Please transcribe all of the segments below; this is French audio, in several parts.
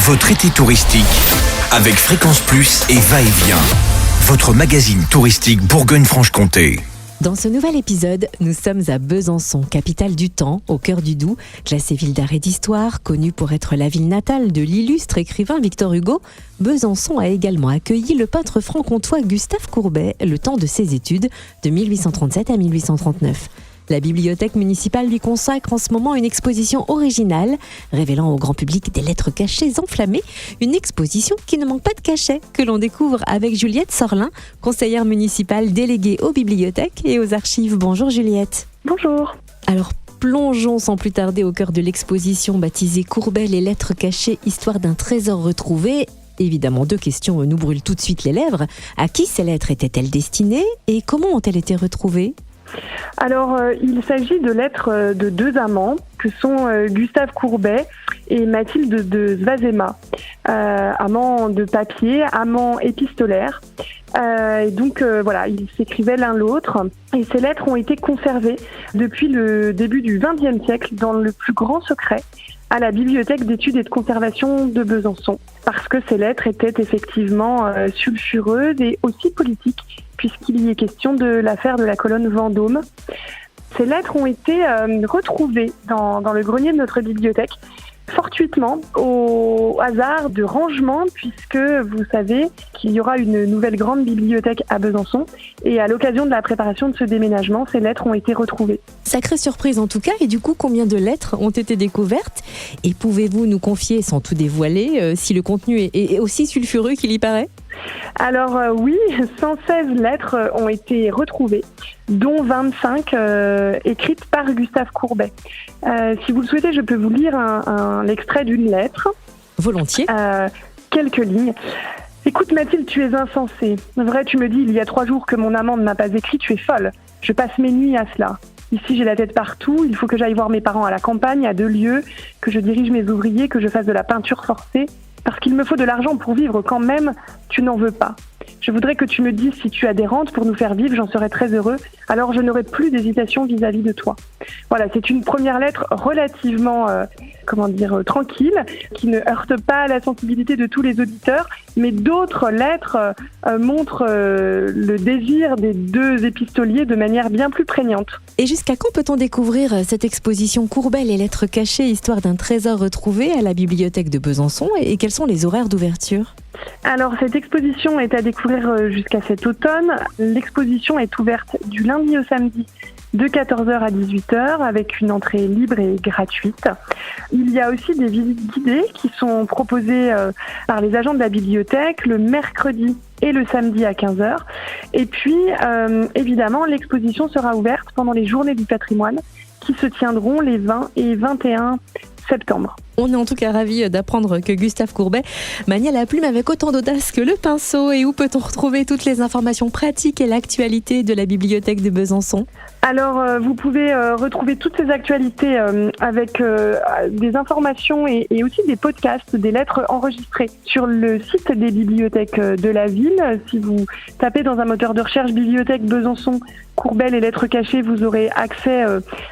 Votre été touristique avec Fréquence Plus et Va-et-Vient. Votre magazine touristique Bourgogne-Franche-Comté. Dans ce nouvel épisode, nous sommes à Besançon, capitale du temps, au cœur du Doubs. Classée ville d'art et d'histoire, connue pour être la ville natale de l'illustre écrivain Victor Hugo, Besançon a également accueilli le peintre franc-comtois Gustave Courbet le temps de ses études, de 1837 à 1839. La bibliothèque municipale lui consacre en ce moment une exposition originale, révélant au grand public des lettres cachées enflammées. Une exposition qui ne manque pas de cachet, que l'on découvre avec Juliette Sorlin, conseillère municipale déléguée aux bibliothèques et aux archives. Bonjour Juliette. Bonjour. Alors plongeons sans plus tarder au cœur de l'exposition baptisée Courbet, les lettres cachées, histoire d'un trésor retrouvé. Évidemment, deux questions nous brûlent tout de suite les lèvres. À qui ces lettres étaient-elles destinées et comment ont-elles été retrouvées ? Alors, il s'agit de lettres de deux amants, que sont Gustave Courbet et Mathilde de Svazema. Amants de papier, amants épistolaires. Et donc, voilà, ils s'écrivaient l'un l'autre. Et ces lettres ont été conservées depuis le début du XXe siècle dans le plus grand secret à la Bibliothèque d'études et de conservation de Besançon. Parce que ces lettres étaient effectivement sulfureuses et aussi politiques, puisqu'il y est question de l'affaire de la colonne Vendôme. Ces lettres ont été retrouvées dans le grenier de notre bibliothèque, fortuitement, au hasard de rangement, puisque vous savez qu'il y aura une nouvelle grande bibliothèque à Besançon, et à l'occasion de la préparation de ce déménagement, ces lettres ont été retrouvées. Sacrée surprise en tout cas, et du coup, combien de lettres ont été découvertes ? Et pouvez-vous nous confier, sans tout dévoiler, si le contenu est aussi sulfureux qu'il y paraît ? Alors oui, 116 lettres ont été retrouvées, dont 25 écrites par Gustave Courbet. Si vous le souhaitez, je peux vous lire l'extrait d'une lettre. Volontiers. Quelques lignes. Écoute Mathilde, tu es insensée. Vrai, tu me dis il y a 3 jours que mon amant ne m'a pas écrit, tu es folle. Je passe mes nuits à cela. Ici, j'ai la tête partout, il faut que j'aille voir mes parents à la campagne, à 2 lieues, que je dirige mes ouvriers, que je fasse de la peinture forcée. Parce qu'il me faut de l'argent pour vivre quand même, tu n'en veux pas. Je voudrais que tu me dises si tu as des rentes pour nous faire vivre, j'en serais très heureux. Alors je n'aurai plus d'hésitation vis-à-vis de toi. Voilà, c'est une première lettre relativement, tranquille, qui ne heurte pas la sensibilité de tous les auditeurs, mais d'autres lettres montrent le désir des deux épistoliers de manière bien plus prégnante. Et jusqu'à quand peut-on découvrir cette exposition Courbet, les lettres cachées, histoire d'un trésor retrouvé à la bibliothèque de Besançon, et quels sont les horaires d'ouverture ? Alors, cette exposition est à découvrir jusqu'à cet automne. L'exposition est ouverte du lundi au samedi de 14h à 18h avec une entrée libre et gratuite. Il y a aussi des visites guidées qui sont proposées par les agents de la bibliothèque le mercredi et le samedi à 15h. Et puis, évidemment, l'exposition sera ouverte pendant les journées du patrimoine qui se tiendront les 20 et 21 septembre. On est en tout cas ravis d'apprendre que Gustave Courbet mania la plume avec autant d'audace que le pinceau. Et où peut-on retrouver toutes les informations pratiques et l'actualité de la bibliothèque de Besançon ? Alors, vous pouvez retrouver toutes ces actualités avec des informations et aussi des podcasts, des lettres enregistrées sur le site des bibliothèques de la ville. Si vous tapez dans un moteur de recherche Bibliothèque Besançon, Courbet, les lettres cachées, vous aurez accès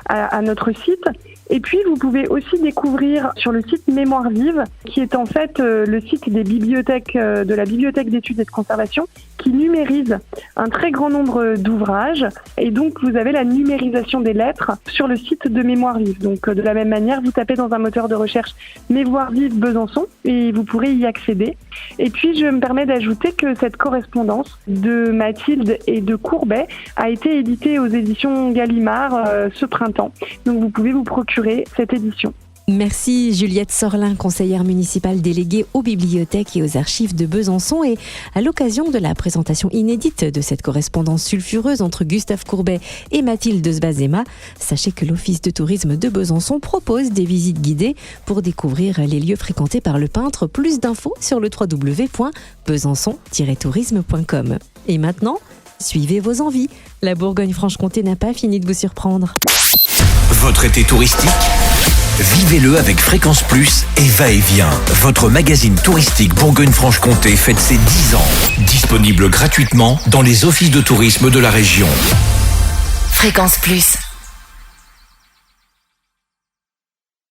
à notre site. Et puis, vous pouvez aussi découvrir sur le site Mémoire Vive, qui est en fait le site des bibliothèques, de la Bibliothèque d'études et de conservation, qui numérise un très grand nombre d'ouvrages. Et donc, vous avez la numérisation des lettres sur le site de Mémoire Vive. Donc, de la même manière, vous tapez dans un moteur de recherche Mémoire Vive Besançon et vous pourrez y accéder. Et puis, je me permets d'ajouter que cette correspondance de Mathilde et de Courbet a été éditée aux éditions Gallimard ce printemps. Donc, vous pouvez vous procurer cette édition. Merci Juliette Sorlin, conseillère municipale déléguée aux bibliothèques et aux archives de Besançon. Et à l'occasion de la présentation inédite de cette correspondance sulfureuse entre Gustave Courbet et Mathilde de Svazema, sachez que l'Office de tourisme de Besançon propose des visites guidées pour découvrir les lieux fréquentés par le peintre. Plus d'infos sur le www.besançon-tourisme.com. Et maintenant, suivez vos envies. La Bourgogne-Franche-Comté n'a pas fini de vous surprendre. Votre été touristique ? Vivez-le avec Fréquence Plus et Va-et-Vient. Votre magazine touristique Bourgogne-Franche-Comté fête ses 10 ans. Disponible gratuitement dans les offices de tourisme de la région. Fréquence Plus.